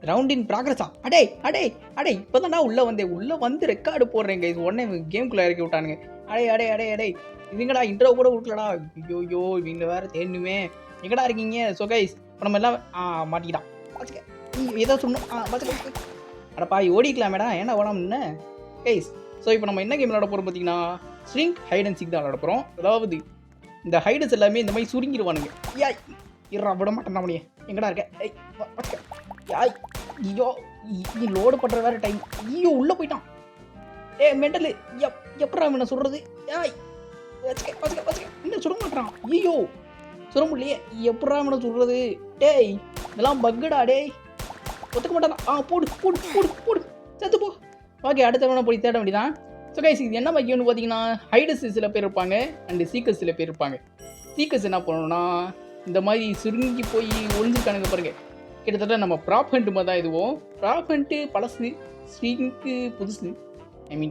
Round in ப்ராக்ரஸா? அடே அடே அடே இப்போ தான் உள்ளே வந்தேன். உள்ளே வந்து ரெக்கார்டு போடுறேங்க. இது உடனே கேம்குள்ளே இறக்கி விட்டானுங்க. அடே அடே அடே அடே இதுங்கடா இன்ட்ரோ கூட கொடுக்கலடா. ஐயோ இவங்க வேறு தேடணுமே. எங்கடா இருக்கீங்க? ஸோ கைஸ் இப்போ நம்ம எல்லாம் மாட்டிக்கிட்டான். பார்த்துக்க ஏதோ சொன்னோம். பார்த்துக்க அடப்பா ஓடிக்கலாமேடா. ஏன்னா ஓடாம என்ன கைஸ்? ஸோ இப்போ நம்ம என்ன கேம் விளாட போகிறோம் பார்த்தீங்கன்னா ஸ்ட்ரிங்க் ஹைட் அண்ட் சீக் தான் விளாட போகிறோம். அதாவது இந்த ஹைடஸ் எல்லாமே இந்த மாதிரி சுருங்கிடுவானுங்க. யாய் இருறா விட மாட்டேன் முடிய. எங்கடா இருக்க? யாய் ஐயோ நீ லோடு பண்ணுற வேறு டைம். ஐயோ உள்ளே போயிட்டான். மெண்டலு எப்படா என்ன சொல்கிறது? யாய் இன்னும் சுட மாட்டான். ஐயோ சுட முடியலையே. எப்படா என்ன சொல்கிறது? டேய் இதெல்லாம் பக்குடா. டேய் ஒத்துக்க மாட்டான். போடு போடு போடு போடு செத்து போ. ஓகே அடுத்த போய் தேட வேண்டியதான். ஸோ கைஸ் இது என்ன பையன்னு பார்த்தீங்கன்னா ஹைடஸ் சில பேர் இருப்பாங்க அண்டு சீக்கர்ஸ் சில பேர் இருப்பாங்க. சீக்கர்ஸ் என்ன பண்ணணும்னா இந்த மாதிரி சுருங்கி போய் ஒளிஞ்சிருக்கானுங்க பாருங்க. கிட்டத்தட்ட நம்ம ப்ராப் ஹண்ட் மாதிரி தான் இதுவும். ப்ராப் ஹண்ட்டு பழசு, ஸ்ட்ரிங்க்கு புதுசு.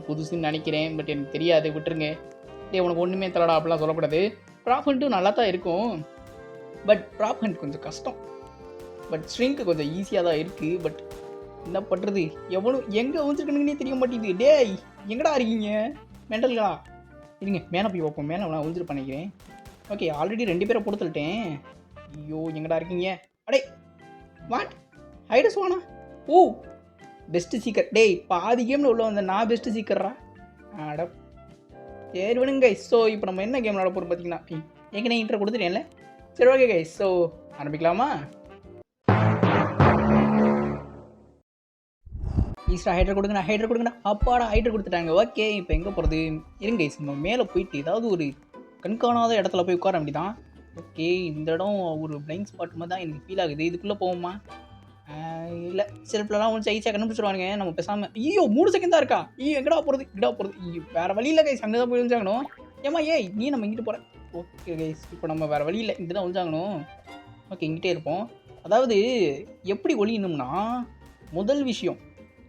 புதுசுன்னு நினைக்கிறேன். பட் எனக்கு தெரியாது, விட்டுருங்க. உனக்கு ஒன்றுமே தரடா அப்படிலாம் சொல்லக்கூடாது. ப்ராப் ஹண்ட்டும் நல்லா தான் இருக்கும். பட் ப்ராப் ஹண்ட் கொஞ்சம் கஷ்டம். பட் ஸ்ட்ரிங்க்கு கொஞ்சம் ஈஸியாக தான் இருக்குது. பட் என்ன பண்ணுறது, எவனும் எங்கே ஒழிஞ்சிருக்கணுங்கன்னே தெரிய மாட்டேங்குது. டேய் எங்கடா இருக்கீங்க மெண்டல்களா? இருங்க மேலே போய் வைப்போம். மேலே நான் ஒழிஞ்சிரு பண்ணிக்கிறேன். ஓகே ஆல்ரெடி 2 பேரை பொறுத்துட்டேன். ஐயோ எங்கடா இருக்கீங்க? அடே வாட் ஹைடஸ் வானா? ஓ பெஸ்ட்டு சீக்கர். டேய் பாதி கேமில் உள்ள வந்த நான் பெஸ்ட்டு சீக்கர்ரா. அட சரி வேணுங்க கைஸ். ஸோ இப்போ நம்ம என்ன கேம் விளாட போகிறோம் பார்த்தீங்கன்னா ஏற்கனவே இன்ட்ரோ கொடுத்துட்டேன்ல. சரி ஓகே கைஸ் ஸோ ஆரம்பிக்கலாமா? ஈஸ்டா ஹைட்ரா கொடுங்கண்ணா. அப்பாடா ஹைட்ரா கொடுத்துட்டாங்க. ஓகே இப்போ எங்கே போகிறது? இருங்க நம்ம மேலே போயிட்டு ஏதாவது ஒரு கண்காணாத இடத்துல போய் உட்கார வேண்டியதான். ஓகே இந்த இடம் ஒரு பிளைண்ட் ஸ்பாட் மாதிரி தான் எனக்கு ஃபீல் ஆகுது. இதுக்குள்ளே போவோமா? இல்லை செல்ஃப்லலாம் கொஞ்சம் ஈஸியாக கண்டுபிடிச்சிருவானுங்க. நம்ம பேசாமல். ஐயோ 3 செகண்ட் தான் இருக்கா? ஐயோ எங்கடா போகிறது? வேறு வழி இல்லை கைஸ், அங்கே தான் போய் ஒழிஞ்சாகணும். ஏமா நீ நம்ம இங்கிட்டு போகிறேன். ஓகே கைஸ் இப்போ நம்ம வேறு வழி இல்லை, இங்கே தான் ஒழிஞ்சாகணும். ஓகே இங்கிட்டே இருப்போம். அதாவது எப்படி ஒழியணும்னா முதல் விஷயம்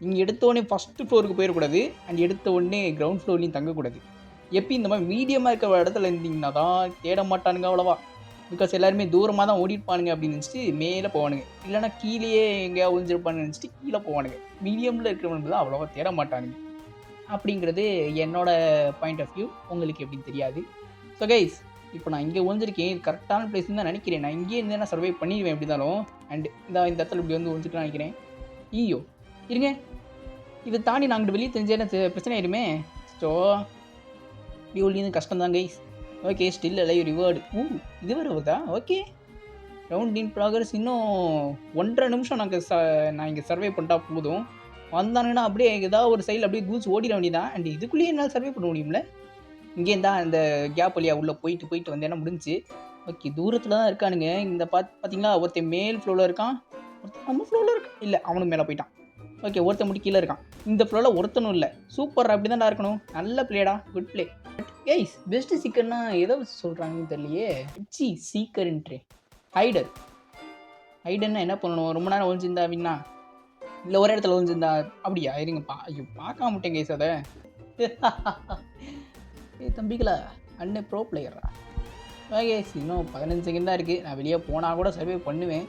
நீங்கள் எடுத்தோடனே ஃபஸ்ட்டு ஃப்ளோருக்கு போயிடக்கூடாது. அண்ட் எடுத்த உடனே கிரவுண்ட் ஃப்ளோர்லையும் தங்கக்கூடாது. எப்போ இந்த மாதிரி மீடியமாக இருக்கிற இடத்துல இருந்தீங்கன்னா தான் தேட மாட்டானுங்க அவ்வளோவா. பிகாஸ் எல்லாருமே தூரமாக தான் ஓடிப்பானுங்க அப்படின்னு நினச்சிட்டு மேலே போவானுங்க. இல்லைனா கீழேயே எங்கேயா ஒழிஞ்சிருப்பான்னு நினச்சிட்டு கீழே போவானுங்க. மீடியமில் இருக்கிறவங்க தான் அவ்வளோவா தேட மாட்டானுங்க. அப்படிங்கிறது என்னோட பாயிண்ட் ஆஃப் வியூ. உங்களுக்கு எப்படின்னு தெரியாது. ஸோ கைஸ் இப்போ நான் இங்கே ஒழிஞ்சிருக்கேன். இது கரெக்டான பிளேஸ்ன்னு தான் நினைக்கிறேன். நான் இங்கேயே இருந்து நான் சர்வை பண்ணிடுவேன் எப்படி இருந்தாலும். அண்ட் இந்த இடத்துல இப்படி வந்து ஒழிஞ்சிட்டு நினைக்கிறேன். ஐயோ இருங்க இதை தாண்டி நான் அங்கிட்டு வெளியே தெரிஞ்சேன்னா பிரச்சனை ஆயிடுமே. ஸோ இப்படி ஒழியது கஷ்டம் தான் guys. Okay still alive reward. இது வேறு வருதா? Okay round in progress. இன்னும் 1.5 நிமிஷம் நான் இங்கே சர்வே பண்ணிட்டா போதும். வந்தானுங்கன்னா அப்படியே ஏதாவது ஒரு சைடில் அப்படியே தூசி ஓடிட வேண்டியதான். அண்ட் இதுக்குள்ளேயே என்னால் சர்வே பண்ண முடியும்ல. இங்கேருந்தா இந்த கேப் வழியாக உள்ளே போயிட்டு வந்தேன்னா முடிஞ்சு. ஓகே தூரத்தில் தான் இருக்கானுங்க. இந்த பார்த்தீங்களா ஒருத்தன் மேல் ஃப்ளோரில் இருக்கான், ஒருத்தன் நம்ம ஃப்ளோரில் இருக்கான். இல்லை அவனும் மேலே போயிட்டான். ஓகே ஒருத்தன் மட்டும் கீழே இருக்கான். இந்த ஃப்ளோரில் ஒருத்தனும் இல்லை. சூப்பர் அப்படி தான்டா இருக்கணும். நல்ல பிளேடா, குட் பிளே. கைஸ் பெஸ்ட்டு சீக்கர்னா எதை வச்சு சொல்கிறாங்கன்னு தெரியலையே. சீக்கர்ன்றே ஹைடர்னா என்ன பண்ணணும்? ரொம்ப நேரம் ஒழிஞ்சிருந்தா அப்படின்னா இல்லை ஒரு இடத்துல ஒழிஞ்சிருந்தா அப்படியா? இருங்கப்பா ஐயோ பார்க்க மாட்டேன் கைஸ் அதை. தம்பிகளா அண்ணன் ப்ரோ பிளேயரா? ஓகே இன்னும் 15 செகண்ட் தான் இருக்குது. நான் வெளியே போனால் கூட சர்வே பண்ணுவேன்.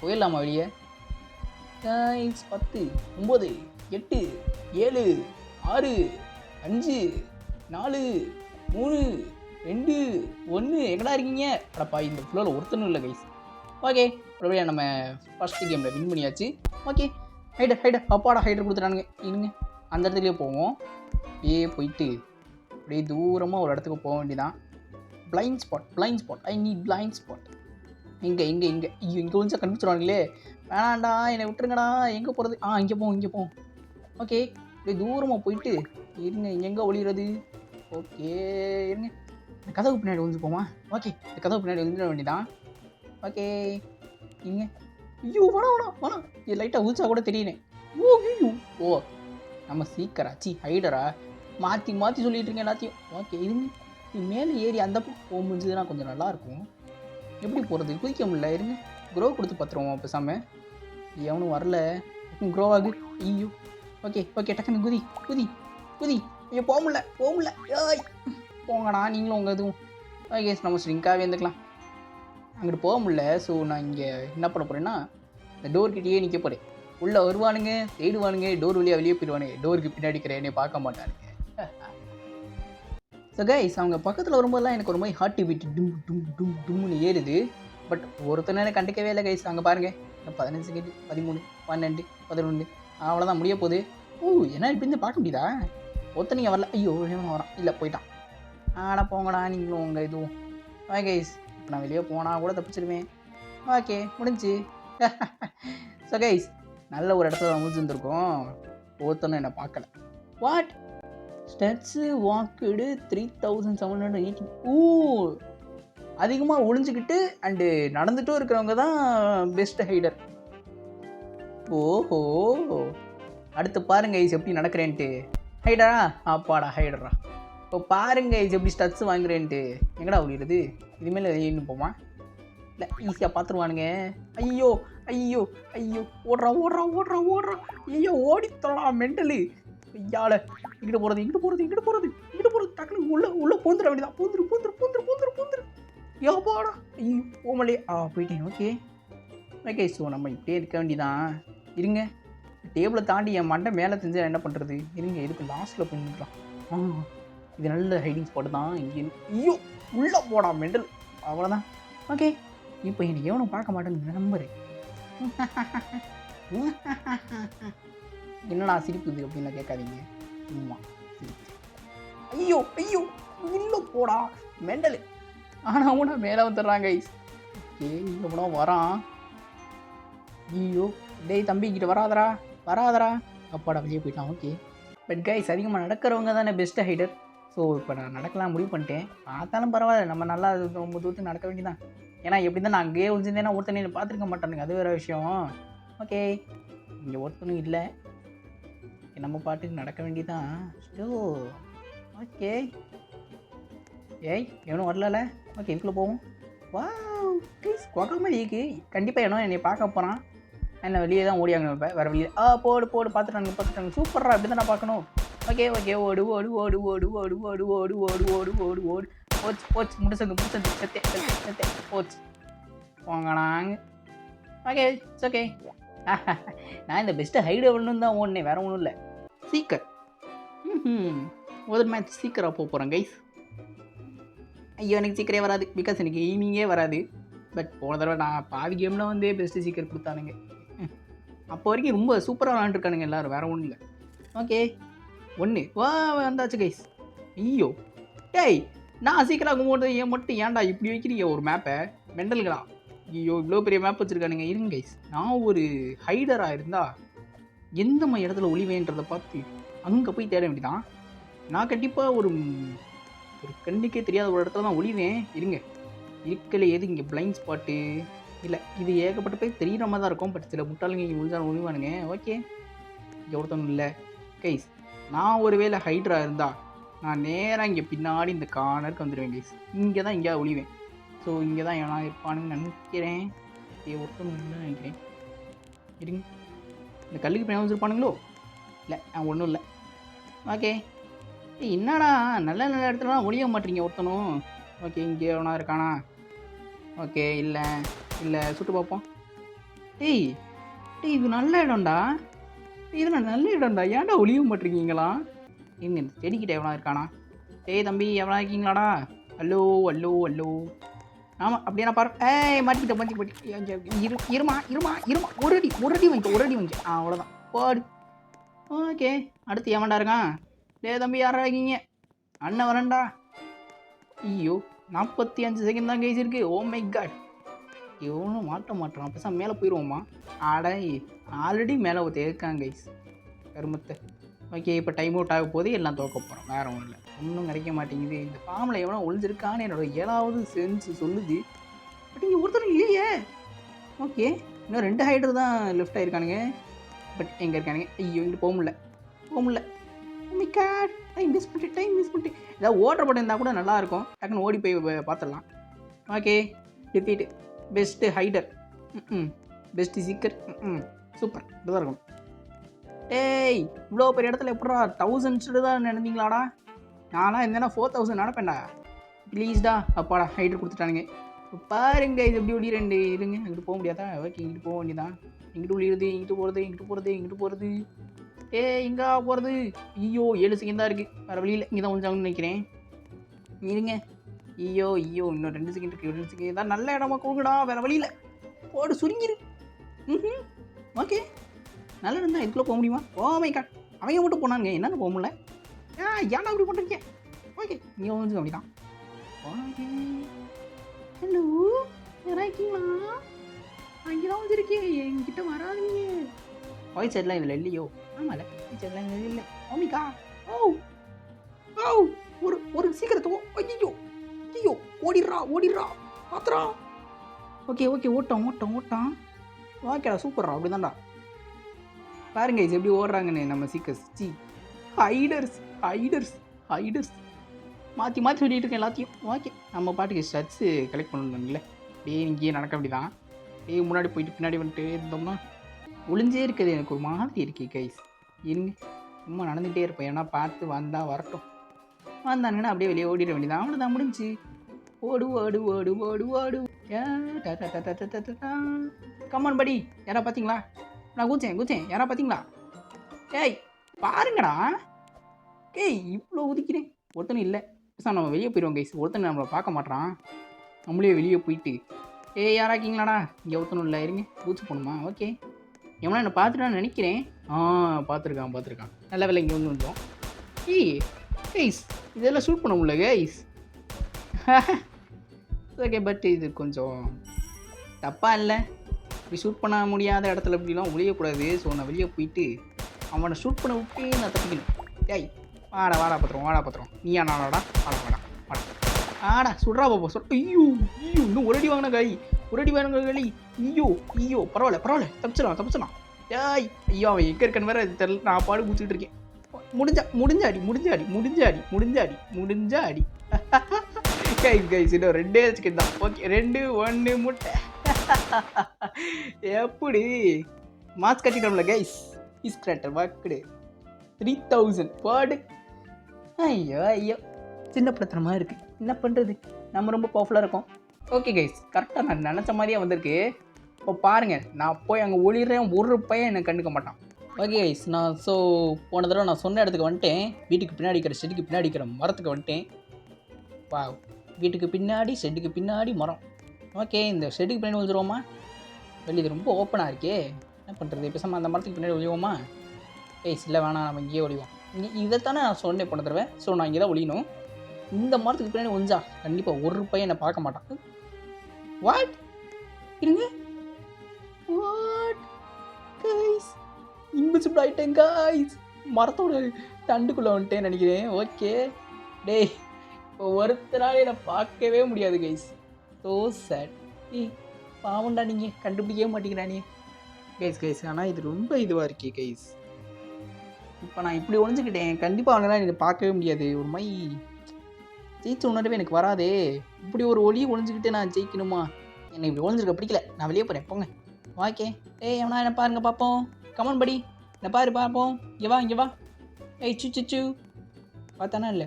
போயிடலாமா வெளியே? 10 9 8 7 6 5 4 3 2 1 எங்கடா இருக்கீங்க? அடப்பா இந்த ஃப்ளோரில் ஒருத்தனும் இல்லை கைஸ். ஓகே ஒருவேளை நம்ம ஃபஸ்ட்டு கேமில் வின் பண்ணியாச்சு. ஓகே ஹைடர் அப்பாடா ஹைடர் கொடுத்துட்டானுங்க. இருங்க அந்த இடத்துலேயே போவோம். போயிட்டு அப்படியே தூரமாக ஒரு இடத்துக்கு போக வேண்டியதான். Blind spot I need blind spot. இங்கே ஐயோ இங்கே கொஞ்சம் கண்டுபிடிச்சிருவாங்களே. வேணாண்டா என்னை விட்டுருங்கடா. எங்கே போகிறது? இங்கே போவோம். ஓகே அப்படியே தூரமாக போயிட்டு இருங்க எங்கே ஒளிகிறது? ஓகே இருங்க இந்த கதவு பின்னாடி ஒழிஞ்சுப்போமா? ஓகே இந்த கதவு பின்னாடி ஒழிஞ்சிட வேண்டியதான். ஓகே இங்கே ஐயோ வேணாம் இது லைட்டாக ஒழிச்சா கூட தெரியல. ஓ நம்ம சீக்கரா ஹைடரா மாற்றி சொல்லிட்டு இருக்கேன் எல்லாத்தையும். ஓகே இது மேலே ஏறி அந்த பக்கம் போக முடிஞ்சதுன்னா கொஞ்சம் நல்லாயிருக்கும். எப்படி போகிறது? குதிக்க முடியல. இருங்க க்ரோ கொடுத்து பார்த்துருவோம் பேசாமல். எவனும் வரல. க்ரோ ஆகு. ஐயோ ஓகே டக்குன்னு குதி. ஐயோ போக முடியல. ஏய் போங்கண்ணா நீங்களும் உங்கள் இதுவும். ஓகே நம்ம ஸ்ட்ரிங்காகவே இருந்துக்கலாம். அங்கிட்டு போக முடியல. ஸோ நான் இங்கே என்ன பண்ண போகிறேன்னா இந்த டோர் கிட்டேயே நிற்க போகிறேன். உள்ளே வருவானுங்க, தேடுவானுங்க, டோர் வழியாக வெளியே போயிடுவானுங்க. டோருக்கு பின்னாடி இருக்கிற என்னை பார்க்க மாட்டானுங்க. ஸோ கைஸ், அவங்க பக்கத்தில் வரும்போதெல்லாம் எனக்கு ஒரு மாதிரி ஹார்ட் பீட் டும் டும் டும் டும்னு ஏறுது. பட் ஒருத்தனை கண்டுக்கவே இல்லை கைஸ். அங்கே பாருங்கள், 15 செகண்ட், 13, 12, 11, அவ்வளோதான் முடிய போகுது. என்ன இப்படி இருந்து பார்க்க முடியுதா? ஒருத்தனைங்க வரல. ஐயோ வரான். இல்லை போயிட்டான். ஆனால் போங்கடா நீங்களும் உங்கள் இதுவும். ஓகே கைஸ், இப்போ நான் வெளியே போனால் கூட தப்பிச்சிருவேன். ஓகே முடிஞ்சு. ஸோ கைஸ், நல்ல ஒரு இடத்துல தான் முடிஞ்சுருந்துருக்கோம். ஒருத்தனும் என்னை பார்க்கல. What steps walked 3780. அதிகமாக ஒளிஞ்சிக்கிட்டு அண்டு நடந்துட்டும் இருக்கிறவங்க தான் பெஸ்ட் ஹைடர். ஓஹோ, அடுத்து பாருங்க ஐஸ் எப்படி நடக்கிறேன்ட்டு. ஹைடரா அப்பாடா ஹைடரா. இப்போ பாருங்க ஐஸ் எப்படி ஸ்டட்ஸ் வாங்குறேன்ட்டு. எங்கடா ஒளிடுது? இதுமாரி இன்னும் போமா? இல்லை ஈஸியாக பார்த்துருவானுங்க. ஐயோ ஐயோ ஐயோ, ஓடுறா ஓடுறா ஓடுறா ஓடுறா. ஐயோ ஓடித்தரா மென்டலு. ஐயால இங்கிட்ட போகிறது இங்கிட்ட போகிறது இங்கிட்ட போகிறது இங்கிட்ட போகிறது. டக்குனு உள்ளே பூந்துட வேண்டியதான். பூந்துரு பூந்துரு பூந்துரு பூந்துரு பூந்துரு. யோபாடா. ஐயோ போமலே. போயிட்டேன். Okay okay. ஸோ நம்ம இப்படியே இருக்க வேண்டியதான். இருங்க, டேபிளை தாண்டி என் மண்டை மேலே தெரிஞ்சால் என்ன பண்ணுறது? இருங்க, இதுக்கு லாஸ்ட்டில் போய் நிற்கலாம். இது நல்ல ஹைடிங் ஸ்பாட் தான். இங்கே ஐயோ உள்ளே போடா மெண்டல். அவ்வளோதான். ஓகே, இப்போ என்னை எவனும் பார்க்க மாட்டேன்னு நம்பரு. என்னடா சிரிப்புது அப்படின்னு கேட்காதீங்க. ஆமாம் சிரிப்பு. ஐயோ ஐயோ உள்ளே போடா மெண்டலு. ஆனால் அவனா மேலே வந்துடுறாங்க ஐஸ். ஓகே, இங்கே கூட வரான். ஐயோ டேய் தம்பி கிட்ட வராதரா வராதரா. அப்பாடா வெளியே போயிட்டான். ஓகே, பட் கைஸ் அதிகமாக நடக்கிறவங்க தானே பெஸ்ட்டு ஹைடர். ஸோ இப்போ நான் நடக்கலாம் முடிவு பண்ணிட்டேன். பார்த்தாலும் பரவாயில்ல, நம்ம நல்லா ரொம்ப தூரத்துக்கு நடக்க வேண்டியதான். ஏன்னா எப்படி தான் நான் அங்கேயே ஒழிஞ்சிருந்தேன்னா ஒருத்தனை பார்த்துருக்க மாட்டானுங்க, அது வேறு விஷயம். ஓகே, இங்கே ஒருத்தனும் இல்லை, நம்ம பாட்டுக்கு நடக்க வேண்டியதான். ஸோ ஓகே, ஏய் எவனும் வரல. ஓகே, இதுக்குள்ளே போவோம். வா ப்ளீஸ் கொகை மாதிரி இருக்கு. கண்டிப்பாக எவனோ என்னை பார்க்க போகிறான். என்ன வெளியே தான் ஓடியாங்க. இப்போ வேறு வெளியே போடு போடு பார்த்துட்டாங்க. சூப்பராக இப்படி தான் நான் பார்க்கணும். ஓகே ஓகே, ஓடு ஓடு ஓடு ஓடு ஓடு ஓடு ஓடு ஓடு ஓடு ஓடு ஓடு. போச்சு போச்சு, முடிச்சங்க செத்தே போச்சு. போங்கடாங்க. Okay it's okay. நான் இந்த பெஸ்ட்டு ஹைடு ஒன்று தான் ஓடினேன், வேறு ஒன்றும் இல்லை. சீக்கர். ஒரு மேட்ச் சீக்கராக போகிறேன் கைஸ். ஐயோ எனக்கு சீக்கிரே வராது, பிகாஸ் எனக்கு எய்மிங்கே வராது. பட் போன தடவை நான் பாதி கேமில் வந்து பெஸ்ட்டு சீக்கிரம் கொடுத்தானுங்க. அப்போ வரைக்கும் ரொம்ப சூப்பராக விளாண்டுருக்கானுங்க எல்லோரும், வேறு ஒன்றும் இல்லை. ஓகே ஒன்று வந்தாச்சு கைஸ். ஐயோ டேய், நான் சீக்கிரம் ஆகும்போது மட்டும் ஏன்டா இப்படி வைக்கிறீங்க ஒரு மேப்பை? மெண்டலுங்களா? ஐயோ இவ்வளோ பெரிய மேப் வச்சுருக்கானுங்க. இருங்க கைஸ், நான் ஒரு ஹைடராக இருந்தால் எந்த மாதிரி இடத்துல ஒளிவேன்றதை பார்த்து அங்கே போய் தேட வேண்டியதான். நான் கண்டிப்பாக ஒரு கண்ணுக்கே தெரியாத ஒரு இடத்துல தான் ஒளிவேன். இருங்க, இருக்கல எது இங்கே பிளைண்ட் ஸ்பாட்டு இல்லை, இது ஏகப்பட்ட பேர் தெரிகிற மாதிரி தான் இருக்கும். பட் சில முட்டாளுங்க இங்கே முடிஞ்சாலும் ஒளிவானுங்க. ஓகே, இங்கே ஒருத்தவங்க இல்லை கைஸ். நான் ஒரு வேளை ஹைட்ரா இருந்தால் நான் நேராக இங்கே பின்னாடி இந்த கார்னருக்கு வந்துடுவேன் கைஸ். இங்கே தான் எங்கேயா ஒளிவேன். ஸோ இங்கே தான் எவனா இருப்பானுன்னு நினைக்கிறேன். ஒருத்தவங்க இல்லை நினைக்கிறேன். இருங்க, இந்த கல்லுக்கு பின்னாடி வச்சுருப்பானுங்களோ? இல்லை ஒன்றும் இல்லை. ஓகே, என்னடா நல்ல நல்ல இடத்துலலாம் ஒளிய மாட்டீங்க ஒருத்தனும். ஓகே, இங்கே எவனா இருக்கானா? ஓகே, இல்லை இல்லை, சுட்டு பார்ப்போம். டேய் இது நல்ல இடம்டா, இது நல்ல இடம்டா. ஏன்டா ஒளிய மாட்டிருக்கீங்களா? இங்கே இந்த செடிக்கிட்ட எவனா இருக்கானா? டேய் தம்பி எவனா இருக்கீங்களாடா? Hello hello hello. ஆமாம் அப்படியே நான் பாரு. மாட்டிக்கிட்ட இருமா ஒரு அடி வாங்கிக்க. அவ்வளோதான் போடு. ஓகே, அடுத்து எவன்டா இருக்கான்? டே தம்பி யாரா இருக்கீங்க? அண்ணன் வரேன்டா. ஐயோ 45 செகண்ட் தான் கைஸ் இருக்குது. ஓ மை காட், எவனும் மாட்டான். அப்போ மேலே போயிடுவோமா? ஆடா ஆல்ரெடி மேலே ஒருத்தர் இருக்காங்க கைஸ், கருமத்தை. ஓகே, இப்போ டைம் அவுட் ஆக போது, எல்லாம் தோக்க போகிறோம். வேறு ஒன்றும் இல்லை, ஒன்றும் கிடைக்க மாட்டேங்குது. இந்த ஃபார்மில் எவனோ ஒழிஞ்சிருக்கான்னு என்னோட 7வது சென்ஸ் சொல்லுது. பட் இங்கே ஒருத்தர் இல்லையே. ஓகே, இன்னும் 2 ஹைடர் தான் லெஃப்ட் ஆகிருக்கானுங்க. பட் எங்கே இருக்கானுங்க? ஐயோ இங்கே போக முடியல. டைம் மிஸ் பண்ணிட்டு ஏதாவது ஓட்டர் பட்டன் இருந்தால் கூட நல்லாயிருக்கும். டக்குன்னு ஓடி போய் பார்த்துடலாம். Okay, defeat best hider. Best seeker. Super, இதுதான் இருக்கும். டேய் இவ்வளோ பெரிய இடத்துல எப்படா 1000 தான் நடந்தீங்களாடா? நான்லாம் இருந்தேன்னா 4000 நடப்பேன்டா. ப்ளீஸ்டா. அப்பாடா ஹைடர் கொடுத்துட்டானுங்க. பாருங்க இது எப்படி ஒளிரண்டு இருங்க. இங்கிட்டு போக முடியாதா? ஓகே இங்கிட்டு போக வேண்டியதான். இங்கிட்டு ஒளிருது, இங்கிட்டு போகிறது, இங்கிட்டு போகிறது, இங்கிட்டு போகிறது. எங்கா போகிறது? ஐயோ 7 செகண்ட் தான் இருக்குது. வேறு வழியில் இங்கே தான் ஒழிஞ்சாங்கன்னு நினைக்கிறேன். இருங்க. ஐயோ இன்னும் 2 செகண்ட் இருக்குது. 2 செகண்ட் தான். நல்ல இடமா கொடுங்கடா. வேறு வழியில் போடு சுருங்கிரு. ஓகே நல்லா இருந்தால் இதுக்குள்ளே போக முடியுமா? மை காட் அவங்க மட்டும் போனாங்க. என்னென்னு போக முடியல. ஏன்னா அப்படி பண்ணுறீங்க? ஓகே நீங்கள் வந்து அப்படி தான். ஓகே ஹலோ யாரா இருக்கீங்களா? அங்கே தான் வந்துருக்கேன். என்கிட்ட வராதிங்க. வாய்ஸ் சைட்லாம் இதில் இல்லையோ? ஆமாம்ல வாய்ஸ் சைட்லாம் இதில் இல்லை. ஓமிக்கா ஓ ஓ ஒரு சீக்கிரத்தோ. ஐயோ ஓடிடுறா பாத்துறா. ஓகே ஓட்டம் ஓகேடா சூப்பர்ரா. அப்படி தான்டா பாருங்க இது எப்படி ஓடுறாங்கன்னு நம்ம சீக்கர்ஸ். ஹைடர்ஸ் மாற்றி சொல்லிட்டு இருக்கேன் எல்லாத்தையும். ஓகே நம்ம பாட்டுக்கு ஸ்டட்ஸு கலெக்ட் பண்ணணும்ல. இங்கேயே நடக்க அப்படிதான். முன்னாடி போயிட்டு பின்னாடி வந்துட்டு இருந்தோம்னா ஒளிஞ்சே இருக்குது. எனக்கு ஒரு மாதிரி இருக்கு கைஸ். இருங்க சும்மா நடந்துகிட்டே இருப்பேன். ஏன்னா பார்த்து வந்தால் வரட்டும். வந்தாங்கன்னா அப்படியே வெளியே ஓடிட வேண்டியதான். அவ்வளோதான் முடிஞ்சு. ஓடு கம்மான் படி. யாரா பார்த்தீங்களா? நான் குச்சேன் யாரா பார்த்தீங்களா? பாருங்கடா. இவ்வளோ ஒதுக்கிறேன். ஒருத்தனும் இல்லை. சார் நம்ம வெளியே போயிடுவோம் கைஸ். ஒருத்தனை நம்மளை பார்க்க மாட்டான். நம்மளே வெளியே போயிட்டு யாராக்கீங்களாடா? இங்கே ஒருத்தனும் இல்லை. இருங்க பூச்சி போகணுமா? ஓகே எவனா என்னை பார்த்துட்டான்னு நினைக்கிறேன். பார்த்துருக்கான். நல்ல வேலை இங்கே வந்துடும். கைஸ் இதெல்லாம் ஷூட் பண்ண முடியல கைஸ். ஓகே பட் இது கொஞ்சம் தப்பாக இல்லை. இப்படி ஷூட் பண்ண முடியாத இடத்துல இப்படிலாம் ஒழியக்கூடாது. ஸோ நான் வெளியே போயிட்டு அவனை ஷூட் பண்ண விட்டு நான் தப்பிக்கணும். வாடா பத்திரம். நீயா நானாடா? வாடா ஆடா சுட்றா பாப்பா ஐயோ இன்னும் ஒரு அடி வாங்கின காய். ஐயோ பரவாயில்ல தப்பிச்சிடலாம். ஐயோ அவன் எங்கே இருக்கன்னு வேற தெரியல. நான் பாடு குடிச்சிட்டு இருக்கேன். முடிஞ்ச அடி. கைஸ் இன்னும் 2 செகண்ட் தான். ஓகே 2 1 முட்டை. எப்படி மாஸ்க் கட்டிட்டோம்ல கைஸ். பீஸ் கிராட்டர் வாக்குடு 3000 பாடு. ஐயோ சின்ன படத்தனமாக இருக்குது. என்ன பண்ணுறது, நம்ம ரொம்ப பவர்ஃபுல்லாக இருக்கோம். ஓகே கைஸ் கரெக்டாக நான் நினச்ச மாதிரியே வந்திருக்கு. இப்போ பாருங்கள் நான் போய் அங்கே ஒளிறேன். ஒரு பையன் என்னை கண்டுக்க மாட்டான். ஓகே கைஸ் நான் போன தடவை நான் சொன்ன இடத்துக்கு வந்துட்டேன். வீட்டுக்கு பின்னாடி இருக்கிற ஷெட்டுக்கு பின்னாடி இருக்கிற மரத்துக்கு வந்துட்டேன். வீட்டுக்கு பின்னாடி ஷெட்டுக்கு பின்னாடி மரம். ஓகே இந்த ஷெட்டுக்கு பின்னாடி ஒழிஞ்சிருவோமா? வெளியே இது ரொம்ப ஓப்பனாக இருக்கே. என்ன பண்ணுறது, பேசாமல் அந்த மரத்துக்கு பின்னாடி ஒழிவோமா? இல்லை வேணாம் நம்ம இங்கேயே ஒழிவோம். இதைத்தானே நான் சொன்னேன் போன தடவை. ஸோ நான் இங்கே தான் ஒழியணும். இந்த மரத்துக்கு பின்னாடி ஒழிஞ்சா கண்டிப்பாக ஒரு பையன் என்னை பார்க்க மாட்டான். வாட் இருங்க கைஸ் இன்விசிபிள் ஆகிட்டேன் கைஸ். மரத்தோட தண்டுக்குள்ளே வந்துட்டேன்னு நினைக்கிறேன். ஓகே இப்போ ஒருத்தரால் என்னை பார்க்கவே முடியாது கைஸ். So sad. பாவண்டா நீங்கள் கண்டுபிடிக்கவே மாட்டேங்கிறானே கைஸ். ஆனால் இது ரொம்ப இதுவாக இருக்கே கைஸ். இப்போ நான் இப்படி ஒழிஞ்சுக்கிட்டேன். கண்டிப்பாக அவங்களாம் என்னை பார்க்கவே முடியாது. ஒரு மாதிரி ஜெயிச்ச உணர்வே எனக்கு வராதே. இப்படி ஒரு ஒளியை ஒழிஞ்சுக்கிட்டு நான் ஜெயிக்கணுமா? என்னை இப்படி ஒழிஞ்சிருக்க பிடிக்கல. நான் வெளியே போகிறேன் போங்க. ஓகே எவனா என்ன பாருங்க பார்ப்போம். கமான் படி என்ன பார்ப்போம். இங்கே வா சுச்சு பார்த்தானா இல்லை?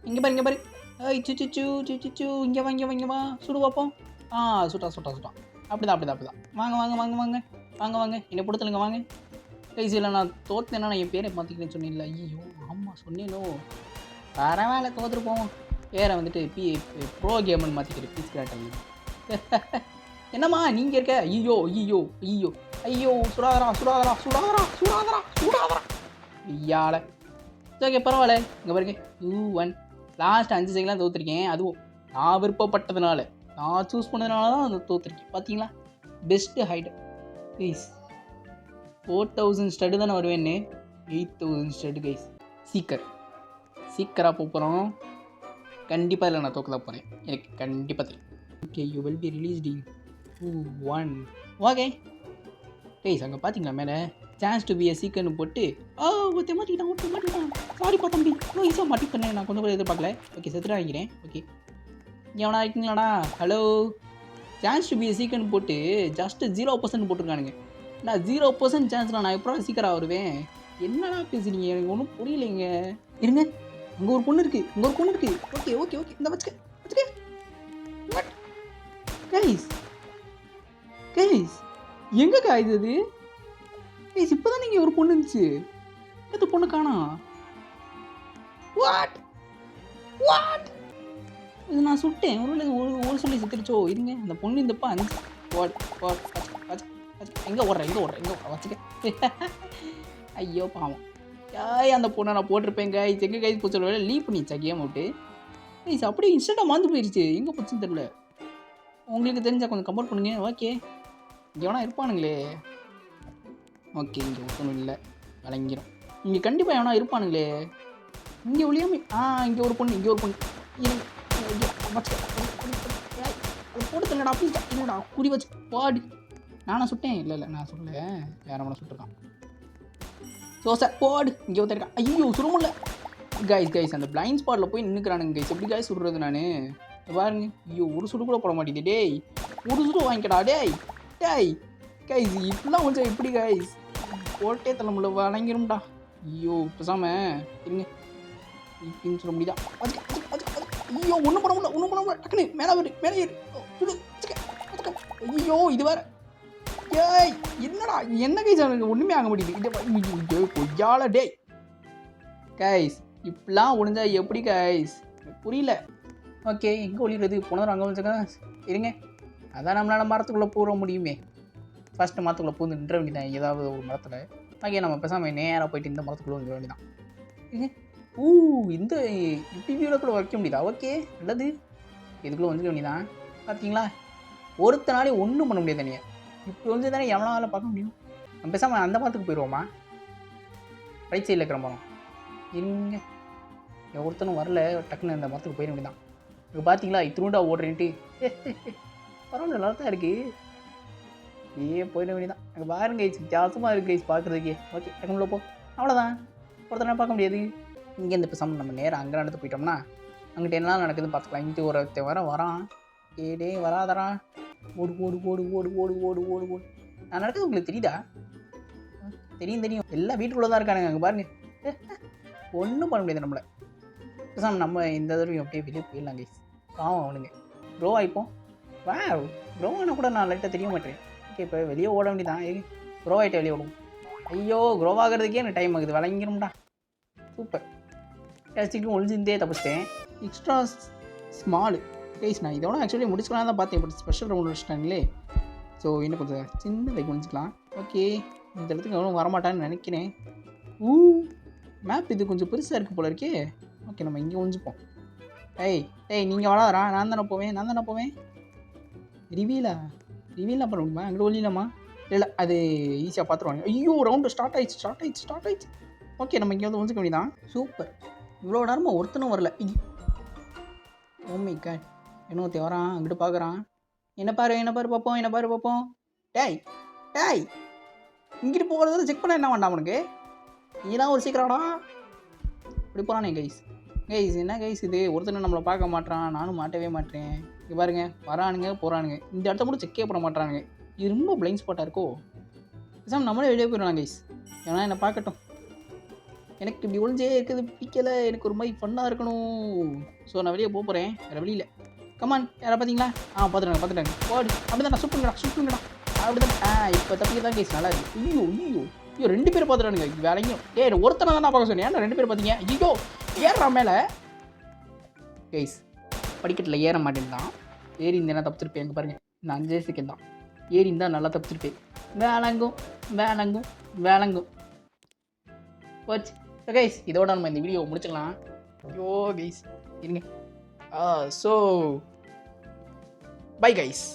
இங்கே பாரு சுச்சு இங்கே வா சுடு பார்ப்போம். சுட்டான். அப்படிதான் வாங்க என்னை பொறுத்தலுங்க வாங்க கைஸ். இல்லை நான் தோற்றேன்னா நான் என் பேரை மாற்றிக்கிறேன்னு சொன்னேன்ல. ஐயோ ஆமாம் சொன்னேனோ. பரவாயில்ல தோற்றுட்டு போவோம். பேரை வந்துட்டு ப்ரோ கேமர்னு மாற்றிக்கிறேன். பீஸ் கிராட்டர். என்னம்மா நீங்கள் இருக்க? ஐயோ சுடாதரா ஐயால. ஓகே பரவாயில்ல. இங்கே பாருங்க 2-1 லாஸ்ட் 5 செகண்ட்லாம் தோற்றுருக்கேன். அதுவும் நான் விருப்பப்பட்டதுனால, நான் சூஸ் பண்ணதுனால தான் அது தோற்றுருக்கேன். பார்த்தீங்களா? Best ஹைடர் please. 4000 ஸ்டட்டு தானே வருவேன்னு 8000 ஸ்டட்டு கைஸ். சீக்கராக போகிறோம். கண்டிப்பாக இல்லை நான் தோக்க தான் போகிறேன். எனக்கு கண்டிப்பாக தெரியும். Okay you will be released in 2-1. Okay guys அங்கே பார்த்தீங்களா மேலே சான்ஸ் டு பி எ சீக்கர்னு போட்டு ஒருத்தர் மாட்டிக்கிட்டான். சாரிப்பா தம்பி, இன்னும் ஈஸியாக மாட்டிக்கிட்டேன். நான் கொஞ்சம் கூட எதிர்பார்க்கல. ஓகே செத்துட்டு வாங்கிக்கிறேன். ஓகே எவனா இருக்கீங்களாடா? Hello chance to be a சீக்கர்னு போட்டு ஜஸ்ட் 0% போட்டிருக்கானுங்க. நான் 0% சான்ஸ்லாம் நான் எப்போ சீக்கிரம் வருவேன்? என்னடா பேசுறீங்க? எனக்கு ஒன்றும் புரியலைங்க. இருங்க அங்கே ஒரு பொண்ணு இருக்குது. ஓகே இந்த வச்சுக்க கைஸ் கைஸ் எங்கே காயுது அது கைஸ் இப்போ தான் நீங்கள் ஒரு பொண்ணு இருந்துச்சு அந்த பொண்ணு காணோம். வாட் வாட் இது நான் சுட்டேன் ஒரு சொல்லி செத்துருச்சோ. இருங்க அந்த பொண்ணு இந்தப்பா எங்கே ஓடுறேன் வச்சுக்க. ஐயோ பாவம் அந்த பொண்ணை நான் போட்டிருப்பேன் கைஸ். எங்கே கைஸ் போச்சு வேலை லீவ் பண்ணிச்சா கேம் அவுட்டு கைஸ். அப்படியே இன்ஸ்டண்ட்டாக மாந்து போயிடுச்சு. எங்கே போச்சுன்னு தெரியல. உங்களுக்கு தெரிஞ்சால் கொஞ்சம் கம்பேர் பண்ணுங்க. ஓகே இங்கே வேணா இருப்பானுங்களே. ஓகே இங்கே ஒன்றும் இல்லை விளங்கிடும். இங்கே கண்டிப்பாக எவனா இருப்பானுங்களே. இங்கே ஒளியாமல் இங்கே ஒரு பொண்ணு போட்டு தங்கடா இல்லைடா குறி வச்சு பாடு. நானா சுட்டேன்? இல்லை நான் சொல்லலை, வேற அவனை சுட்டுருக்கான். சோசை போடு இங்கே ஒருத்தருக்கான். ஐயோ சுருமில்ல கைஸ் அந்த பிளைண்ட் ஸ்பாட்டில் போய் நின்றுக்கிறானுங்க கைஸ். எப்படி கைஸ் சுடுறது நான் பாருங்க. ஐயோ ஒரு சுடு கூட போட மாட்டேங்குது. டேய் ஒரு சுடு வாங்கிக்கடா டேய் கைஸ். இப்படிலாம் கொஞ்சம் எப்படி கைஸ் போட்டே தலைமுள்ள வழங்கிடும்டா. ஐயோ பேசாம இருங்க இப்படின்னு சொல்ல முடியுதா? ஐயோ ஒன்றும் பண்ண முடியல டக்குனு மேலே ஏறு. ஐயோ இது வேற ஏய் என்னடா என்ன கைஸ் எனக்கு ஒன்றுமே ஆக மாட்டேங்குது. கொய்யால டேய் கைஸ் இப்படிலாம் ஒழிஞ்சா எப்படி கைஸ் புரியல. ஓகே எங்கே ஒழிகிறது போனதும் அங்கே வச்சுக்கா இருங்க. அதான் நம்மளால் மரத்துக்குள்ளே போக முடியுமே. ஃபஸ்ட்டு மரத்துக்குள்ளே பூந்து நின்ற வேண்டியதான் ஏதாவது ஒரு மரத்தில். ஓகே நம்ம பேசாமல் நேராக போயிட்டு இந்த மரத்துக்குள்ளே வந்துட வேண்டியதான். இந்த இப்படி வீடியோ கூட வைக்க முடியுதா? ஓகே நல்லது. இதுக்குள்ளே வந்துக்க வேண்டியதான். பார்த்தீங்களா ஒருத்தனாலே ஒன்றும் பண்ண முடியாது. தனியாக இப்படி வந்து தானே எவனால பார்க்க முடியும். நம்ம பேசாமல் அந்த மரத்துக்கு போயிடுவோமா? ரைட் சைடில் இருக்கிற மரம் இருங்க. ஒருத்தனும் வரல டக்குன்னு அந்த மரத்துக்கு போயிட வேண்டியதான். இப்போ பார்த்தீங்களா இத்திருண்டா ஓடுறேன்ட்டு பரவாயில்ல நல்லா தான் இருக்குது. போயிட வேண்டியதான். அங்கே பாருங்க கைஸ் வித்தியாசமாக இருக்குது கைஸ் பார்க்குறதுக்கே. ஓகே டக்குள்ள போ அவ்வளோதான். ஒருத்தனை பார்க்க முடியாது. இங்கேருந்து பேசாமல் நம்ம நேரம் அங்கே நடந்து போயிட்டோம்னா அங்கிட்ட என்னலாம் நடக்குதுன்னு பார்த்துக்கலாம். இங்கே ஒருத்தன் வரான். ஏடே வராதரா ஓடு ஓடு ஓடு ஓடு ஓடு ஓடு ஓடு ஓடு. நான் நடக்குது உங்களுக்கு தெரியுதா? தெரியும் எல்லாம் வீட்டுக்குள்ளே தான் இருக்கானுங்க. அங்கே பாருங்க ஒன்றும் பண்ண முடியாது நம்மளை. பேசாமல் நம்ம இந்த தடவை அப்படியே வெளியே போயிடலாம் கைஸ். பாவம் அவனுங்க ப்ரோ ஆகிப்போம். வா ப்ரோ ஆனால் கூட நான் லைட்டாக தெரிய மாட்டேன். ஓகே இப்போ வெளியே ஓட வேண்டியதான். க்ரோ ஆகிட்ட வெளியே ஓடும். ஐயோ க்ரோ ஆகிறதுக்கே எனக்கு டைம் ஆகுது. விளங்கிடும்டா. சூப்பர் கேஸ்டிக்கும் ஒழிஞ்சிருந்தே தப்பிச்சிட்டேன். எக்ஸ்ட்ரா ஸ்மால் கைஸ் நான் இதோட ஆக்சுவலி முடிச்சுக்கலாம் தான் பார்த்தேன். பட் ஸ்பெஷல் ரவுண்ட் வச்சுட்டாங்களே. ஸோ இன்னும் கொஞ்சம் சின்ன லைக் முடிச்சுக்கலாம். ஓகே இந்த இடத்துக்கு எவ்வளோ வரமாட்டான்னு நினைக்கிறேன். மேப் இது கொஞ்சம் பெருசாக இருக்குது போல இருக்கே. ஓகே நம்ம இங்கே ஒழிஞ்சுப்போம். ஏய் நீங்கள் வராதரா? நான் தானே போவேன். ரிவீலாக பண்ண முடியுமா? அங்கே ஒழியலாமா? இல்லை அது ஈஸியாக பார்த்துருவாங்க. ஐயோ ரவுண்டு ஸ்டார்ட் ஆயிடுச்சு. ஓகே நம்ம இங்கே வந்து ஒழிஞ்சிக்க வேண்டியதான். சூப்பர் இவ்வளோ நேரமாக ஒருத்தனும் வரல. ஓ மை காட் இன்னொருத்த வரான். அங்கிட்டு பார்க்குறான். என்ன பாரு பார்ப்போம். டேய் இங்கிட்டு போகிறத செக் பண்ண என்ன வேண்டாம் உனக்கு? இதெல்லாம் ஒரு சீக்கிரம்டா. இப்படி போகிறானே கைஸ் என்ன கைஸ் இது? ஒருத்தனை நம்மளை பார்க்க மாட்டான். நானும் மாட்டவே மாட்டேன். இங்கே பாருங்க வரானுங்க போகிறானுங்க. இந்த இடத்த கூட செக்கே பண்ண மாட்டானுங்க. இது ரொம்ப பிளைண்ட் ஸ்பாட்டாக இருக்கோ. பேசாமல் நம்மளே வெளியே போயிடலாம் கைஸ். ஏன்னா என்னை பார்க்கட்டும். எனக்கு இப்படி ஒழிஞ்சே இருக்குது பிடிக்கலை. எனக்கு ஒரு மாதிரி ஃபன்னாக இருக்கணும். ஸோ நான் வெளியே போகிறேன். வேறு வெளியில் கமான். யாரை பார்த்தீங்களா? பார்த்துட்டாங்க போடு. அப்படி தான் சுட்டுங்கடா அப்படி தான். இப்போ தப்பிக்க தான் கைஸ் நல்லா இருக்குது. ஐயோ 2 பேர் பார்த்துட்டானுங்க. வேலையும் ஒருத்தனை தான் நான் பார்க்க சொன்னேன். ஏன்னா 2 பேர் பார்த்தீங்க. ஐயோ ஏறுறா மேலே கைஸ். படிக்கட்டில் ஏற மாட்டேன்தான். ஏறி இந்த என்ன தப்பிச்சிருப்பேன். எங்கே பாருங்கள் நான் 5 செகண்ட் தான் ஏறி இருந்தால் நல்லா தப்பிச்சிருப்பேன். வேளங்கும் போச்சு. கைஸ் இதோட நம்ம இந்த வீடியோ முடிச்சுக்கலாம். ஐயோ கைஸ் இருங்க. So bye guys.